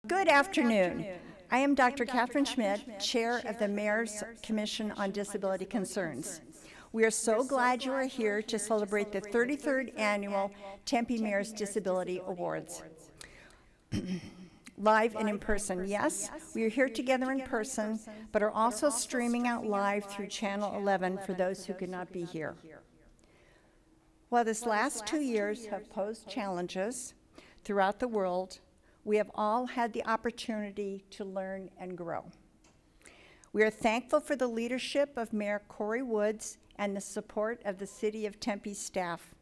Good afternoon. I am Dr. Catherine Schmidt, Chair of the Mayor's Commission on Disability Concerns. We are so glad you are here to celebrate the 33rd Annual Tempe Mayor's Disability Awards. Live and in person. Yes, we are here together in person, but are also streaming out live through Channel 11 for those who could not be here. While this last 2 years have posed challenges throughout the world, we have all had the opportunity to learn and grow. We are thankful for the leadership of Mayor Corey Woods and the support of the City of Tempe staff.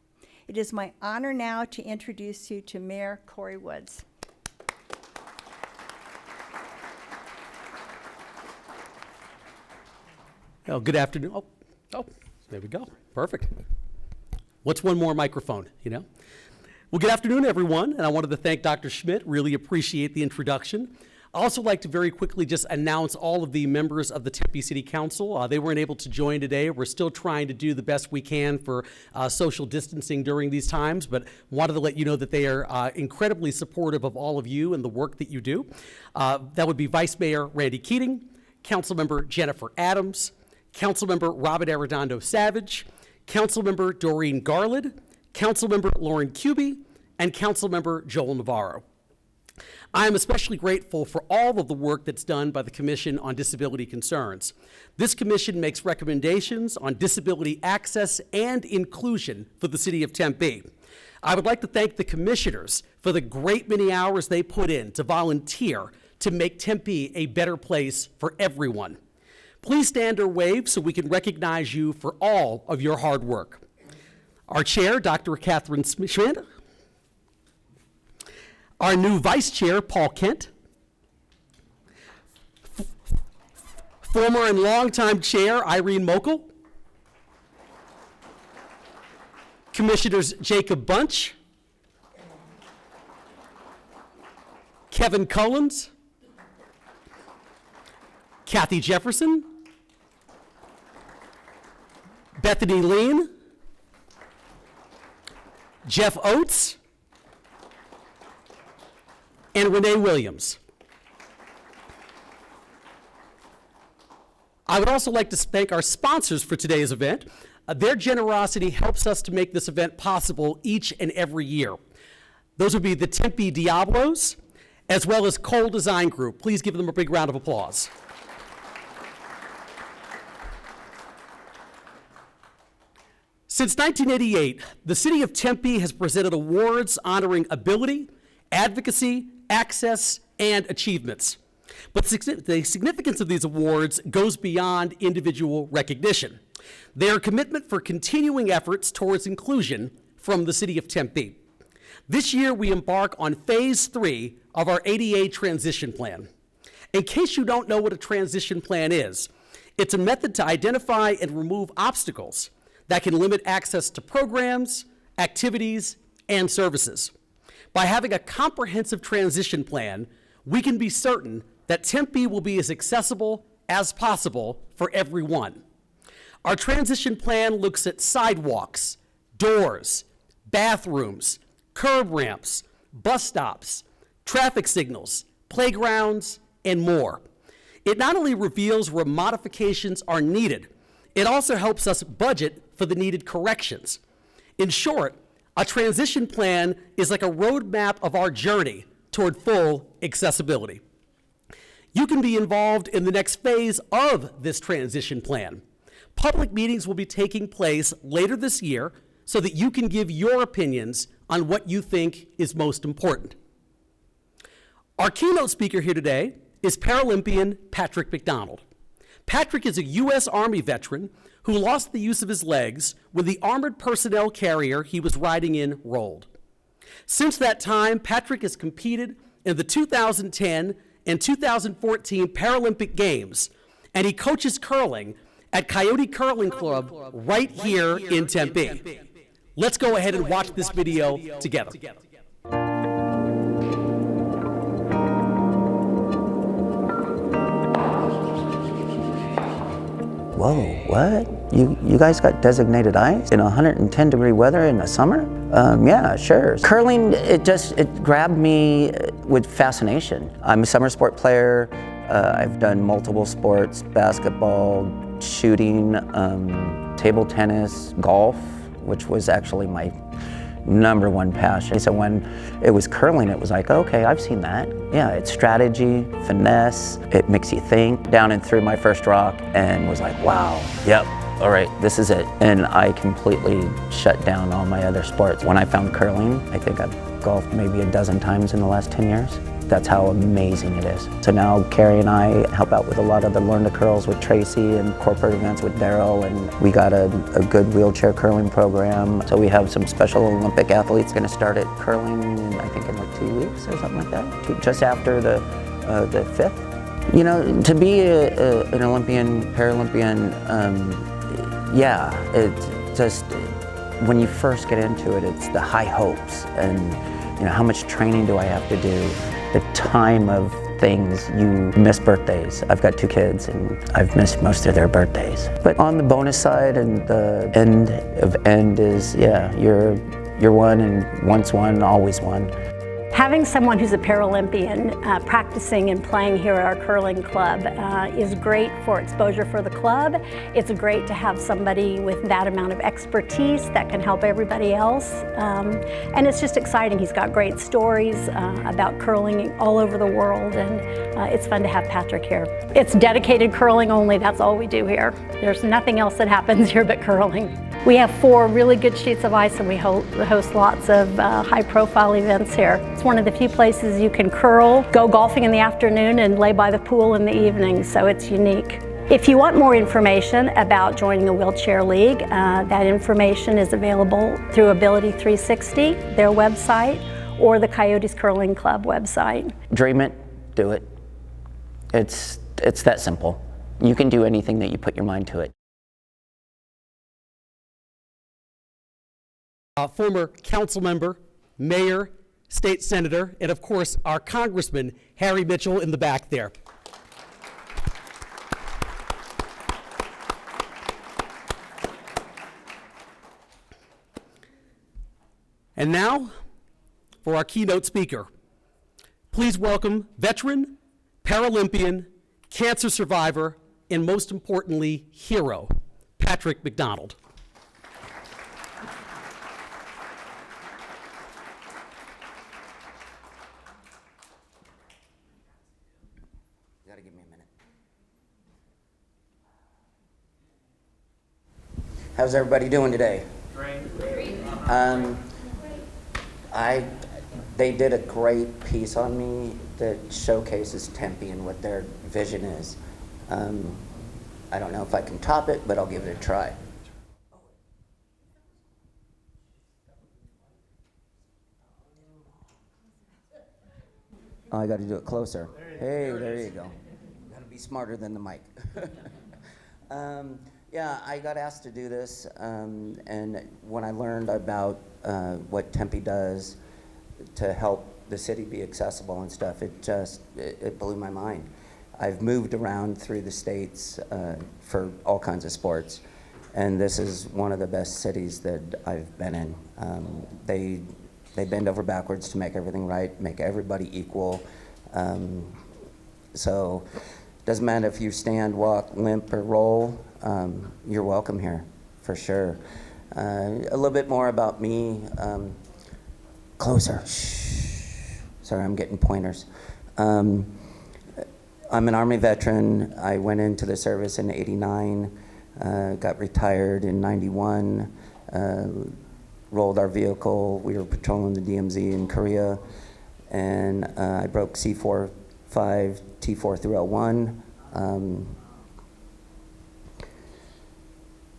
It is my honor now to introduce you to Mayor Corey Woods. Oh, good afternoon. Oh, there we go. Perfect. What's one more microphone, you know? Well, good afternoon, everyone, and I wanted to thank Dr. Schmidt. Really appreciate the introduction. I also like to very quickly just announce all of the members of the Tempe City Council. They weren't able to join today. We're still trying to do the best we can for social distancing during these times, but wanted to let you know that they are incredibly supportive of all of you and the work that you do. That would be Vice Mayor Randy Keating, Councilmember Jennifer Adams, Councilmember Robert Arredondo Savage, Councilmember Doreen Garland, Councilmember Lauren Kuby, and Councilmember Joel Navarro. I am especially grateful for all of the work that's done by the Commission on Disability Concerns. This commission makes recommendations on disability access and inclusion for the City of Tempe. I would like to thank the commissioners for the great many hours they put in to volunteer to make Tempe a better place for everyone. Please stand or wave so we can recognize you for all of your hard work. Our chair, Dr. Catherine Schmidt. Our new vice chair, Paul Kent. Former and longtime chair, Irene Mokel. Commissioners Jacob Bunch, Kevin Collins, Kathy Jefferson, Bethany Lean, Jeff Oates, and Renee Williams. I would also like to thank our sponsors for today's event. Their generosity helps us to make this event possible each and every year. Those would be the Tempe Diablos, as well as Cole Design Group. Please give them a big round of applause. Since 1988, the City of Tempe has presented awards honoring ability, advocacy, access, and achievements. But the significance of these awards goes beyond individual recognition. They are a commitment for continuing efforts towards inclusion from the City of Tempe. This year, we embark on Phase 3 of our ADA transition plan. In case you don't know what a transition plan is, it's a method to identify and remove obstacles that can limit access to programs, activities, and services. By having a comprehensive transition plan, we can be certain that Tempe will be as accessible as possible for everyone. Our transition plan looks at sidewalks, doors, bathrooms, curb ramps, bus stops, traffic signals, playgrounds, and more. It not only reveals where modifications are needed, it also helps us budget for the needed corrections. In short, a transition plan is like a roadmap of our journey toward full accessibility. You can be involved in the next phase of this transition plan. Public meetings will be taking place later this year so that you can give your opinions on what you think is most important. Our keynote speaker here today is Paralympian Patrick McDonald. Patrick is a U.S. Army veteran who lost the use of his legs when the armored personnel carrier he was riding in rolled. Since that time, Patrick has competed in the 2010 and 2014 Paralympic Games, and he coaches curling at Coyote Curling Club right here in Tempe. Let's go ahead and watch this video together. whoa, what? You guys got designated ice in 110-degree weather in the summer? Yeah, sure. Curling, it grabbed me with fascination. I'm a summer sport player. I've done multiple sports, basketball, shooting, table tennis, golf, which was actually my #1 passion. So when it was curling, it was like, okay, I've seen that. Yeah, it's strategy, finesse, it makes you think. Down and threw my first rock and was like, wow, yep, all right, this is it. And I completely shut down all my other sports. When I found curling, I think I've golfed maybe a dozen times in the last 10 years. That's how amazing it is. So now Carrie and I help out with a lot of the Learn to Curls with Tracy and corporate events with Daryl, and we got a good wheelchair curling program. So we have some Special Olympic athletes going to start at curling, I think in like 2 weeks or something like that, just after the 5th. You know, to be an Olympian, Paralympian, yeah, it's just, when you first get into it, it's the high hopes and, you know, how much training do I have to do? The time of things, you miss birthdays. I've got 2 kids and I've missed most of their birthdays. But on the bonus side and the end is, yeah, you're one, and once one, always one. Having someone who's a Paralympian practicing and playing here at our curling club is great for exposure for the club. It's great to have somebody with that amount of expertise that can help everybody else. And it's just exciting. He's got great stories about curling all over the world, and it's fun to have Patrick here. It's dedicated curling only. That's all we do here. There's nothing else that happens here but curling. We have 4 really good sheets of ice, and we host lots of high-profile events here. It's one of the few places you can curl, go golfing in the afternoon, and lay by the pool in the evening, so it's unique. If you want more information about joining a wheelchair league, that information is available through Ability 360, their website, or the Coyotes Curling Club website. Dream it, do it. It's that simple. You can do anything that you put your mind to it. Former council member, mayor, state senator, and of course our Congressman, Harry Mitchell, in the back there. And now for our keynote speaker. Please welcome veteran, Paralympian, cancer survivor, and most importantly, hero, Patrick McDonald. Give me a minute. How's everybody doing today? Great. They did a great piece on me that showcases Tempe and what their vision is. I don't know if I can top it, but I'll give it a try. Oh, I got to do it closer. Hey, there you go. Be smarter than the mic. Yeah, I got asked to do this, and when I learned about what Tempe does to help the city be accessible and stuff, it blew my mind. I've moved around through the states for all kinds of sports, and this is one of the best cities that I've been in. They bend over backwards to make everything right, make everybody equal. So. Doesn't matter if you stand, walk, limp, or roll, you're welcome here, for sure. A little bit more about me. Closer. Shh. Sorry, I'm getting pointers. I'm an Army veteran. I went into the service in '89, got retired in '91, rolled our vehicle. We were patrolling the DMZ in Korea, and I broke C4-5, T4 through L1.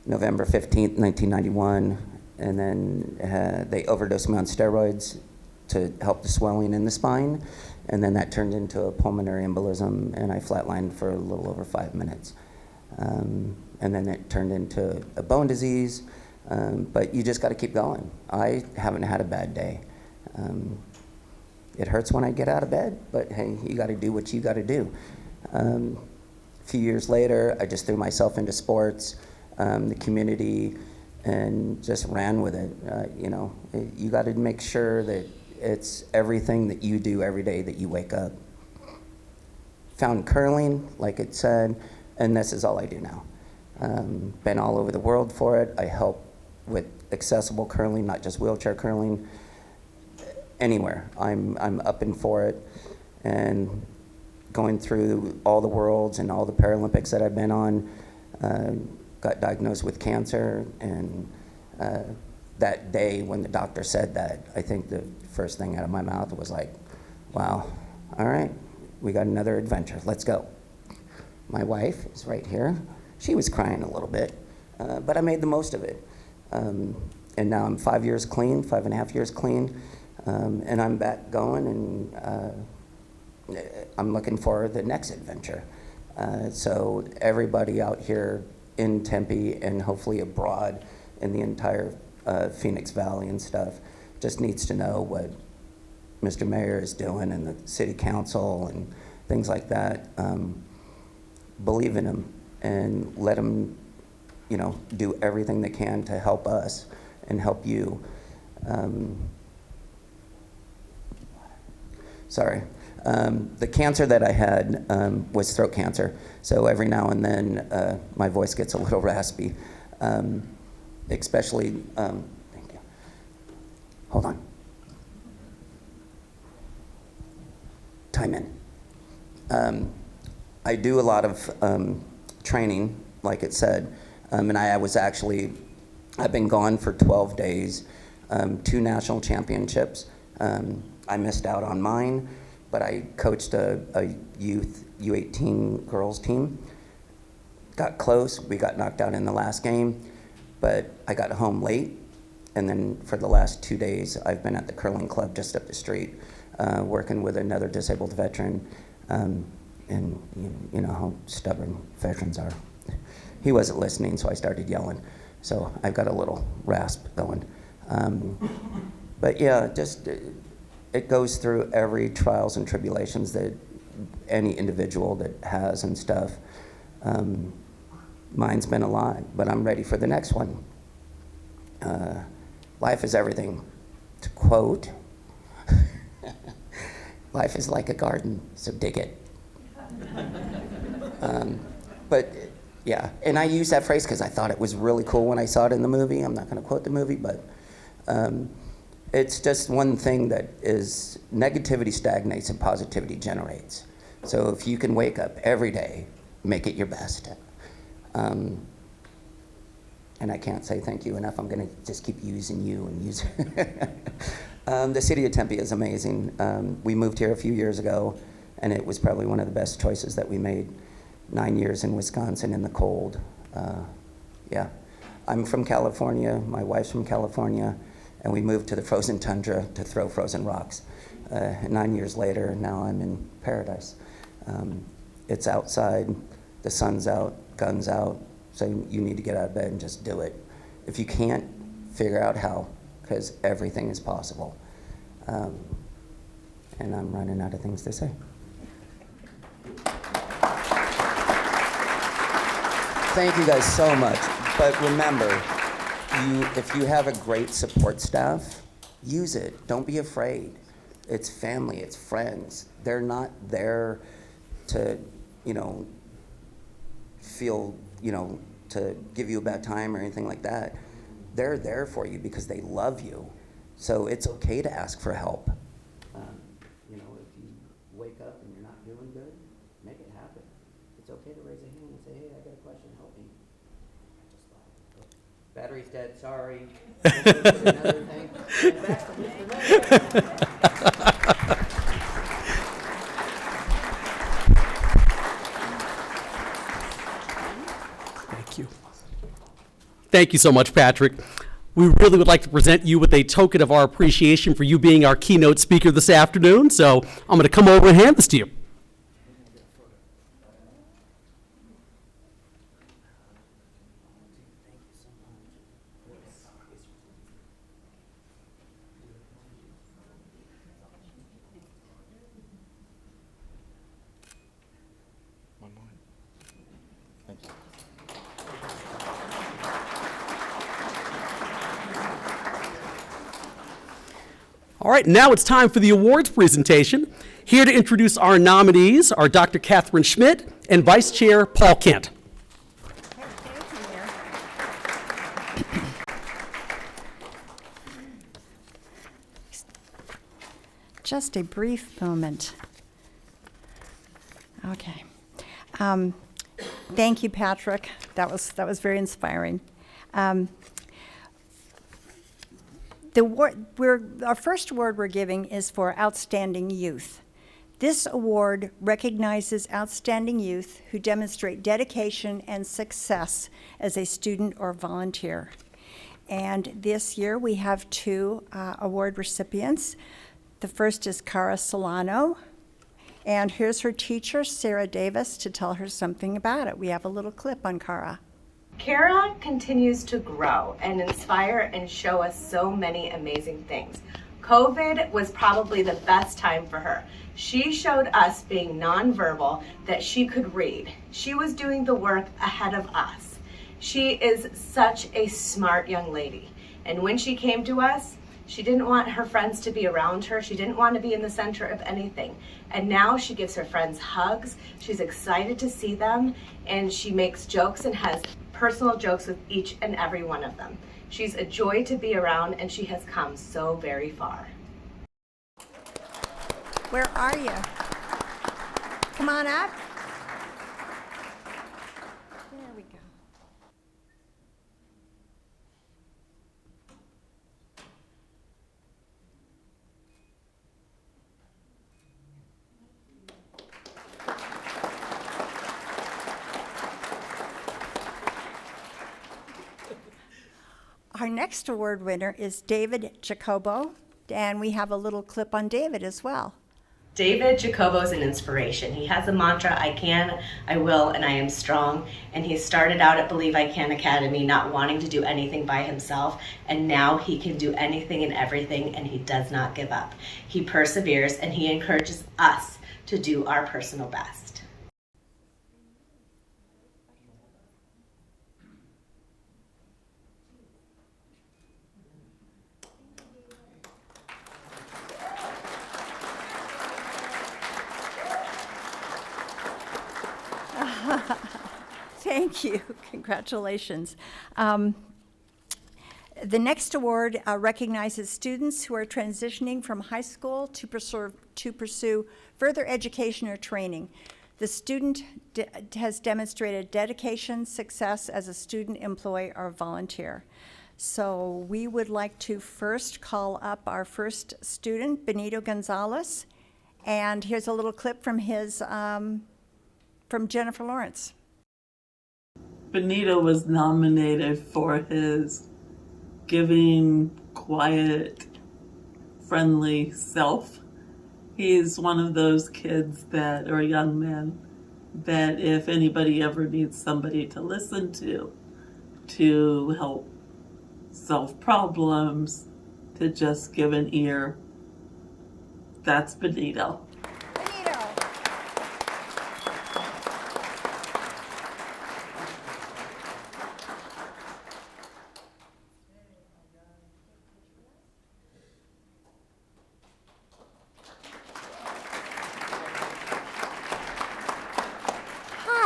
November 15th, 1991, and then they overdosed me on steroids to help the swelling in the spine, and then that turned into a pulmonary embolism, and I flatlined for a little over 5 minutes. And then it turned into a bone disease, but you just got to keep going. I haven't had a bad day. It hurts when I get out of bed, but hey, you got to do what you got to do. few years later, I just threw myself into sports, the community, and just ran with it. You know, you got to make sure that it's everything that you do every day that you wake up. Found curling, like it said, and this is all I do now. Been all over the world for it. I help with accessible curling, not just wheelchair curling. Anywhere, I'm up and for it, and going through all the worlds and all the Paralympics that I've been on. Got diagnosed with cancer, and that day when the doctor said that, I think the first thing out of my mouth was like, wow, all right, we got another adventure, let's go. My wife is right here. She was crying a little bit, but I made the most of it. And now I'm 5 years clean, 5.5 years clean, and I'm back going, and I'm looking for the next adventure. So everybody out here in Tempe and hopefully abroad in the entire Phoenix Valley and stuff just needs to know what Mr. Mayor is doing and the city council and things like that. Believe in him and let him, you know, do everything they can to help us and help you. Sorry. The cancer that I had was throat cancer, so every now and then my voice gets a little raspy, especially, thank you. Hold on. Time in. I do a lot of training, like it said, and I've been gone for 12 days, 2 national championships. I missed out on mine, but I coached a youth U18 girls team. Got close, we got knocked out in the last game, but I got home late, and then for the last 2 days, I've been at the curling club just up the street, working with another disabled veteran, and you know how stubborn veterans are. He wasn't listening, so I started yelling. So I've got a little rasp going. But yeah, just, it goes through every trials and tribulations that any individual that has and stuff. Mine's been a lot, but I'm ready for the next one. Life is everything. To quote, life is like a garden, so dig it. But yeah, and I use that phrase because I thought it was really cool when I saw it in the movie. I'm not going to quote the movie, but it's just one thing that is negativity stagnates and positivity generates. So if you can wake up every day, make it your best. And I can't say thank you enough. I'm going to just keep using you and use. The city of Tempe is amazing. We moved here a few years ago, and it was probably one of the best choices that we made. 9 years in Wisconsin in the cold. Yeah, I'm from California. My wife's from California, and we moved to the frozen tundra to throw frozen rocks. 9 years later, now I'm in paradise. It's outside, the sun's out, guns out, so you need to get out of bed and just do it. If you can't, figure out how, because everything is possible. And I'm running out of things to say. Thank you guys so much. But remember, if you have a great support staff, use it. Don't be afraid. It's family, it's friends. They're not there to, you know, feel, you know, to give you a bad time or anything like that. They're there for you because they love you. So it's okay to ask for help. You know, if you wake up and you're not doing good, make it happen. It's okay to raise a hand and say, hey, I got a question, help me. Battery's dead, sorry. Another thing. And back to Mr. Mayor. Thank you. Thank you so much, Patrick. We really would like to present you with a token of our appreciation for you being our keynote speaker this afternoon. So I'm going to come over and hand this to you. All right, now it's time for the awards presentation. Here to introduce our nominees are Dr. Catherine Schmidt and Vice Chair Paul Kent. Just a brief moment. Okay. Thank you, Patrick. That was very inspiring. Our first award we're giving is for Outstanding Youth. This award recognizes outstanding youth who demonstrate dedication and success as a student or volunteer. And this year we have two award recipients. The first is Cara Solano, and here's her teacher, Sarah Davis, to tell her something about it. We have a little clip on Cara. Cara continues to grow and inspire and show us so many amazing things. COVID was probably the best time for her. She showed us, being nonverbal, that she could read. She was doing the work ahead of us. She is such a smart young lady. And when she came to us, she didn't want her friends to be around her. She didn't want to be in the center of anything. And now she gives her friends hugs. She's excited to see them, and she makes jokes and has personal jokes with each and every one of them. She's a joy to be around, and she has come so very far. Where are you? Come on up. There we go. Our next award winner is David Jacobo, and we have a little clip on David as well. David Jacobo is an inspiration. He has a mantra, I can, I will, and I am strong. And he started out at Believe I Can Academy not wanting to do anything by himself, and now he can do anything and everything, and he does not give up. He perseveres, and he encourages us to do our personal best. Thank you. Congratulations. The next award recognizes students who are transitioning from high school to pursue further education or training. The student has demonstrated dedication, success as a student, employee, or volunteer. So we would like to first call up our first student, Benito Gonzalez, and here's a little clip from his from Jennifer Lawrence. Benito was nominated for his giving, quiet, friendly self. He's one of those kids that, or young men, that if anybody ever needs somebody to listen to help solve problems, to just give an ear, that's Benito.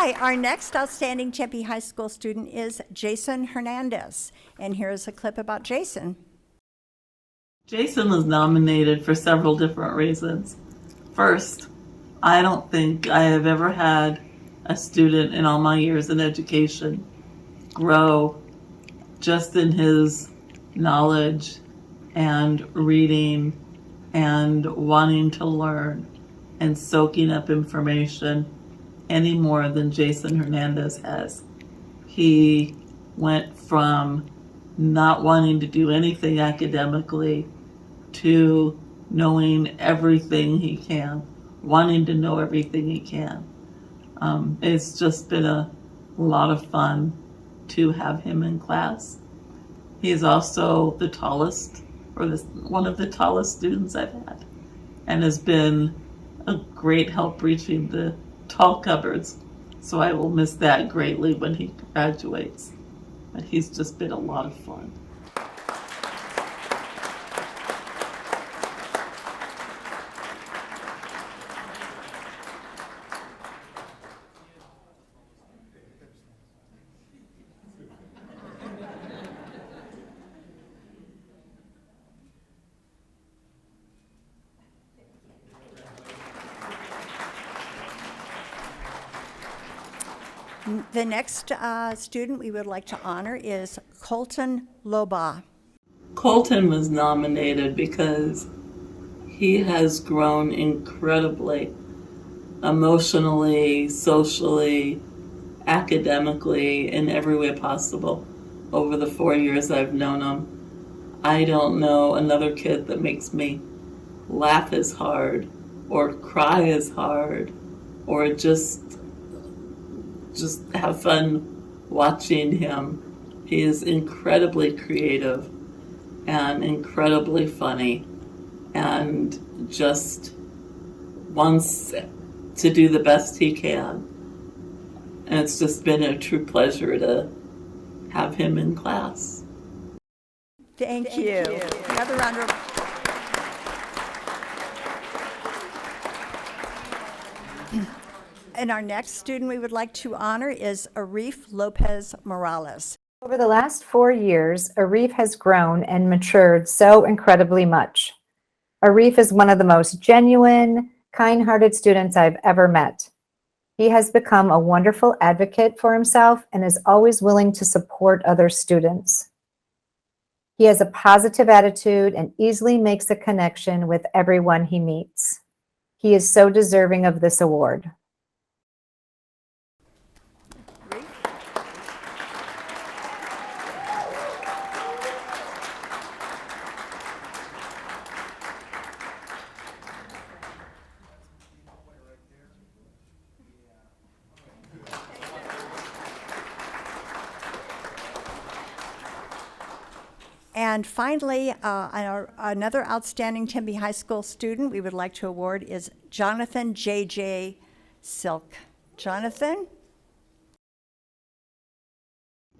Hi, our next outstanding Tempe High School student is Jason Hernandez, and here's a clip about Jason. Jason was nominated for several different reasons. First, I don't think I have ever had a student in all my years in education grow just in his knowledge and reading and wanting to learn and soaking up information any more than Jason Hernandez has. He went from not wanting to do anything academically to knowing everything he can, wanting to know everything he can. It's just been a lot of fun to have him in class. He's also the tallest, or one of the tallest students I've had, and has been a great help reaching the tall cupboards. So I will miss that greatly when he graduates. But he's just been a lot of fun. The next student we would like to honor is Colton Loba. Colton was nominated because he has grown incredibly emotionally, socially, academically, in every way possible over the 4 years I've known him. I don't know another kid that makes me laugh as hard or cry as hard or just have fun watching him. He is incredibly creative and incredibly funny and just wants to do the best he can. And it's just been a true pleasure to have him in class. Thank you. Another round of And our next student we would like to honor is Arif Lopez Morales. Over the last 4 years, Arif has grown and matured so incredibly much. Arif is one of the most genuine, kind-hearted students I've ever met. He has become a wonderful advocate for himself and is always willing to support other students. He has a positive attitude and easily makes a connection with everyone he meets. He is so deserving of this award. And finally, another outstanding Tempe High School student we would like to award is Jonathan J.J. Silk. Jonathan?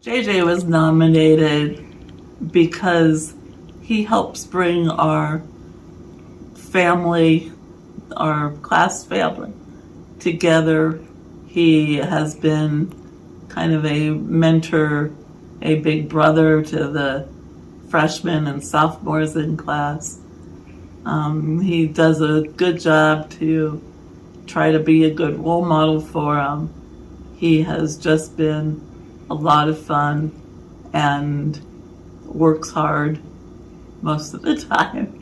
JJ was nominated because he helps bring our family, our class family, together. He has been kind of a mentor, a big brother to the freshmen and sophomores in class. He does a good job to try to be a good role model for them. He has just been a lot of fun and works hard most of the time.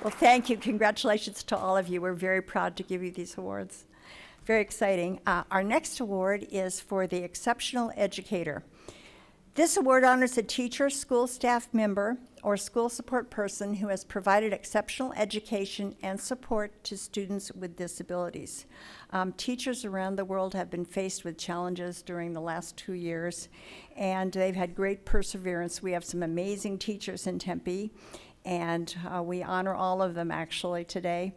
Well, thank you. Congratulations to all of you. We're very proud to give you these awards. Very exciting. Our next award is for the Exceptional Educator. This award honors a teacher, school staff member, or school support person who has provided exceptional education and support to students with disabilities. Teachers around the world have been faced with challenges during the last 2 years, and they've had great perseverance. We have some amazing teachers in Tempe, and we honor all of them actually today.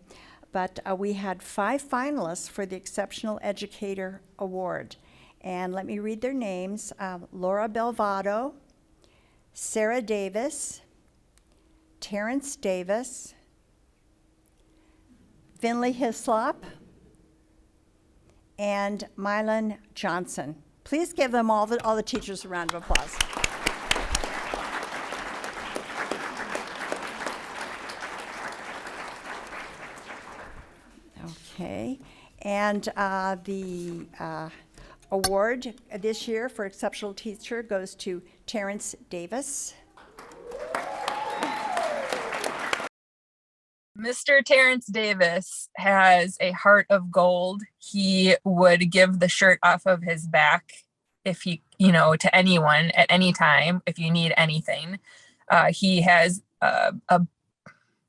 But we had 5 finalists for the Exceptional Educator Award. And let me read their names. Laura Belvado, Sarah Davis, Terrence Davis, Finley Hislop, and Mylan Johnson. Please give them all the teachers a round of applause. Okay, and the award this year for exceptional teacher goes to Terrence Davis. Mr. Terrence Davis has a heart of gold. He would give the shirt off of his back if he, to anyone at any time, if you need anything. He has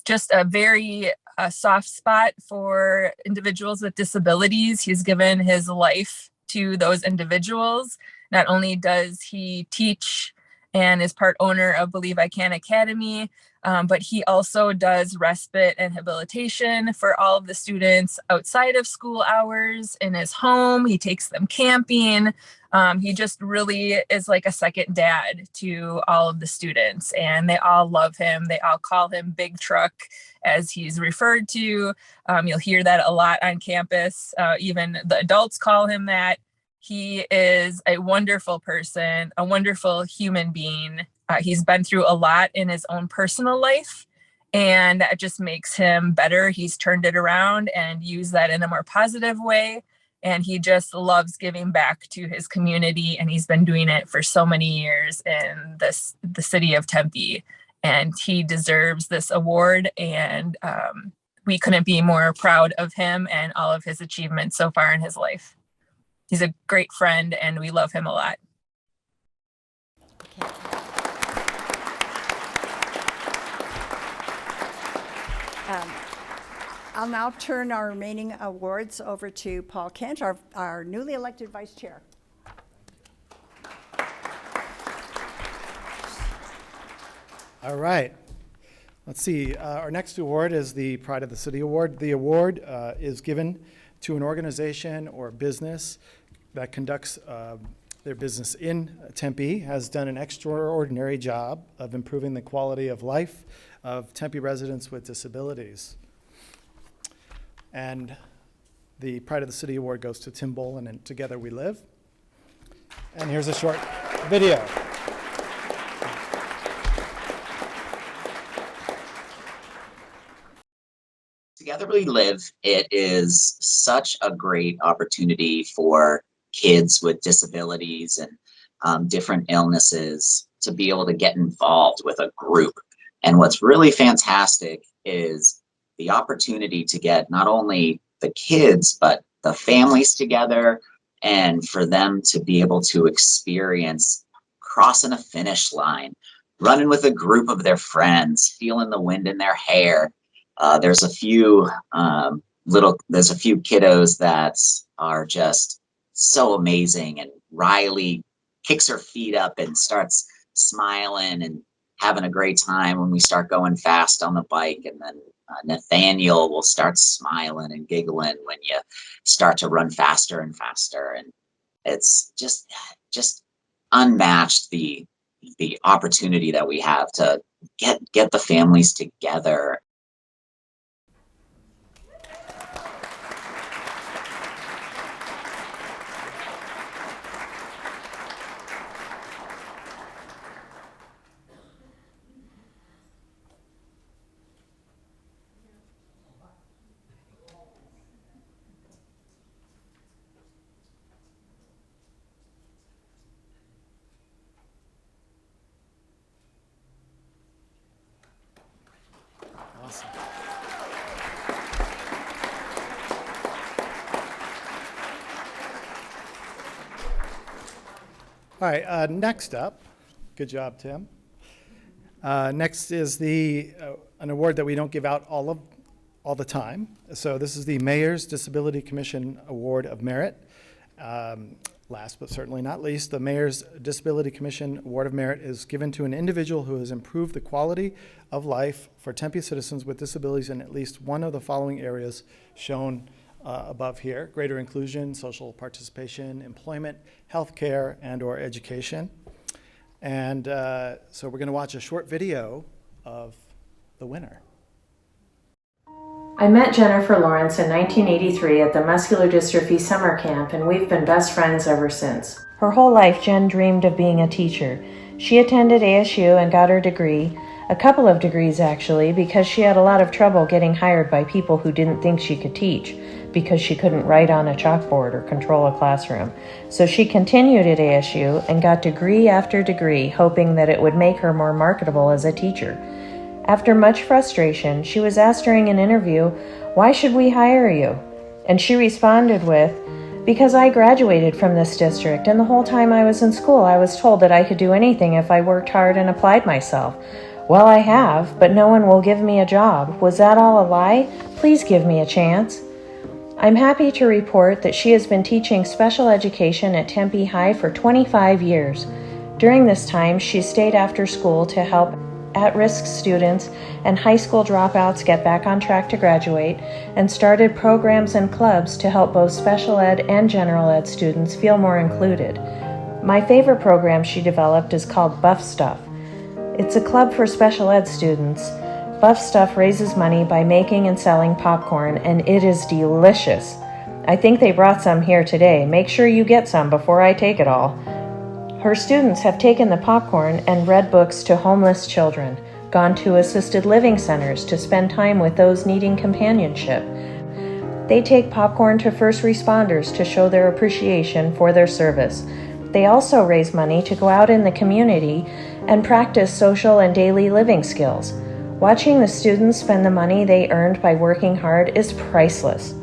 just a very soft spot for individuals with disabilities. He's given his life to those individuals. Not only does he teach and is part owner of Believe I Can Academy, but he also does respite and habilitation for all of the students outside of school hours in his home. He takes them camping. He just really is like a second dad to all of the students, and they all love him. They all call him Big Truck, as he's referred to. You'll hear that a lot on campus. Even the adults call him that. He is a wonderful person, a wonderful human being. He's been through a lot in his own personal life, and that just makes him better. He's turned it around and used that in a more positive way. And he just loves giving back to his community. And he's been doing it for so many years in the city of Tempe. And he deserves this award. And we couldn't be more proud of him and all of his achievements so far in his life. He's a great friend and we love him a lot. I'll now turn our remaining awards over to Paul Kent, our newly elected vice chair. All right. Let's see. Our next award is the Pride of the City Award. The award is given to an organization or business that conducts their business in Tempe, has done an extraordinary job of improving the quality of life of Tempe residents with disabilities. And the Pride of the City Award goes to Tim Bolin and Together We Live. And here's a short video. Together We Live, it is such a great opportunity for kids with disabilities and different illnesses to be able to get involved with a group. And what's really fantastic is the opportunity to get not only the kids, but the families together, and for them to be able to experience crossing a finish line, running with a group of their friends, feeling the wind in their hair. There's a few kiddos that are just so amazing, and Riley kicks her feet up and starts smiling and having a great time when we start going fast on the bike, and then Nathaniel will start smiling and giggling when you start to run faster and faster. And it's just unmatched, the opportunity that we have to get the families together. Awesome. All right, next up, good job, Tim. Next is an award that we don't give out all the time. So this is the Mayor's Disability Commission Award of Merit. Last but certainly not least, the Mayor's Disability Commission Award of Merit is given to an individual who has improved the quality of life for Tempe citizens with disabilities in at least one of the following areas shown above here: greater inclusion, social participation, employment, healthcare, and/or education. And so we're going to watch a short video of the winner. I met Jennifer Lawrence in 1983 at the Muscular Dystrophy Summer Camp, and we've been best friends ever since. Her whole life, Jen dreamed of being a teacher. She attended ASU and got her degree, a couple of degrees actually, because she had a lot of trouble getting hired by people who didn't think she could teach, because she couldn't write on a chalkboard or control a classroom. So she continued at ASU and got degree after degree, hoping that it would make her more marketable as a teacher. After much frustration, she was asked during an interview, "Why should we hire you?" And she responded with, "Because I graduated from this district, and the whole time I was in school, I was told that I could do anything if I worked hard and applied myself. Well, I have, but no one will give me a job. Was that all a lie? Please give me a chance." I'm happy to report that she has been teaching special education at Tempe High for 25 years. During this time, she stayed after school to help at-risk students, and high school dropouts get back on track to graduate, and started programs and clubs to help both special ed and general ed students feel more included. My favorite program she developed is called Buff Stuff. It's a club for special ed students. Buff Stuff raises money by making and selling popcorn, and it is delicious. I think they brought some here today. Make sure you get some before I take it all. Her students have taken the popcorn and read books to homeless children, gone to assisted living centers to spend time with those needing companionship. They take popcorn to first responders to show their appreciation for their service. They also raise money to go out in the community and practice social and daily living skills. Watching the students spend the money they earned by working hard is priceless.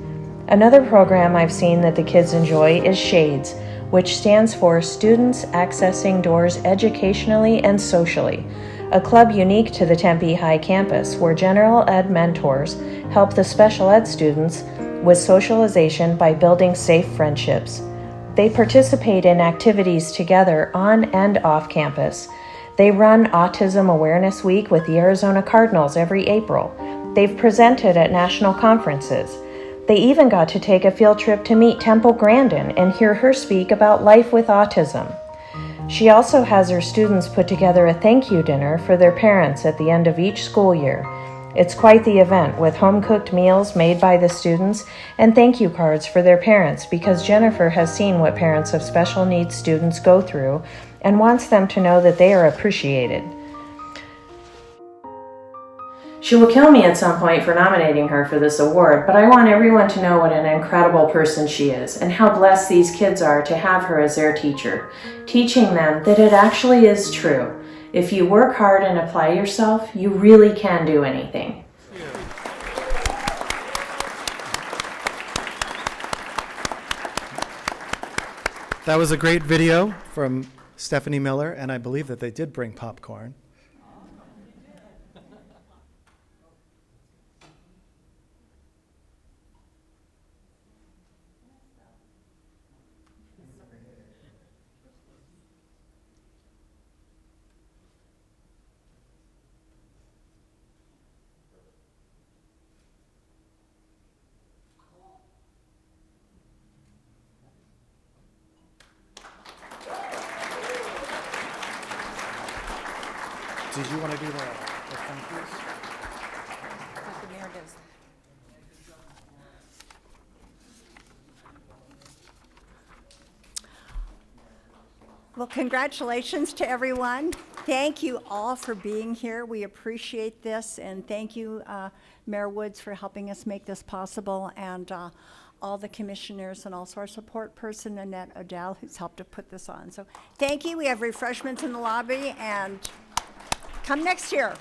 Another program I've seen that the kids enjoy is Shades, which stands for Students Accessing Doors Educationally and Socially, a club unique to the Tempe High campus where general ed mentors help the special ed students with socialization by building safe friendships. They participate in activities together on and off campus. They run Autism Awareness Week with the Arizona Cardinals every April. They've presented at national conferences. They even got to take a field trip to meet Temple Grandin and hear her speak about life with autism. She also has her students put together a thank you dinner for their parents at the end of each school year. It's quite the event with home-cooked meals made by the students and thank you cards for their parents because Jennifer has seen what parents of special needs students go through and wants them to know that they are appreciated. She will kill me at some point for nominating her for this award, but I want everyone to know what an incredible person she is and how blessed these kids are to have her as their teacher, teaching them that it actually is true. If you work hard and apply yourself, you really can do anything. That was a great video from Stephanie Miller, and I believe that they did bring popcorn. Did you want to do the thank yous? Well, congratulations to everyone. Thank you all for being here. We appreciate this, and thank you, Mayor Woods, for helping us make this possible, and all the commissioners, and also our support person, Annette Odell, who's helped to put this on. So thank you. We have refreshments in the lobby, and come next year.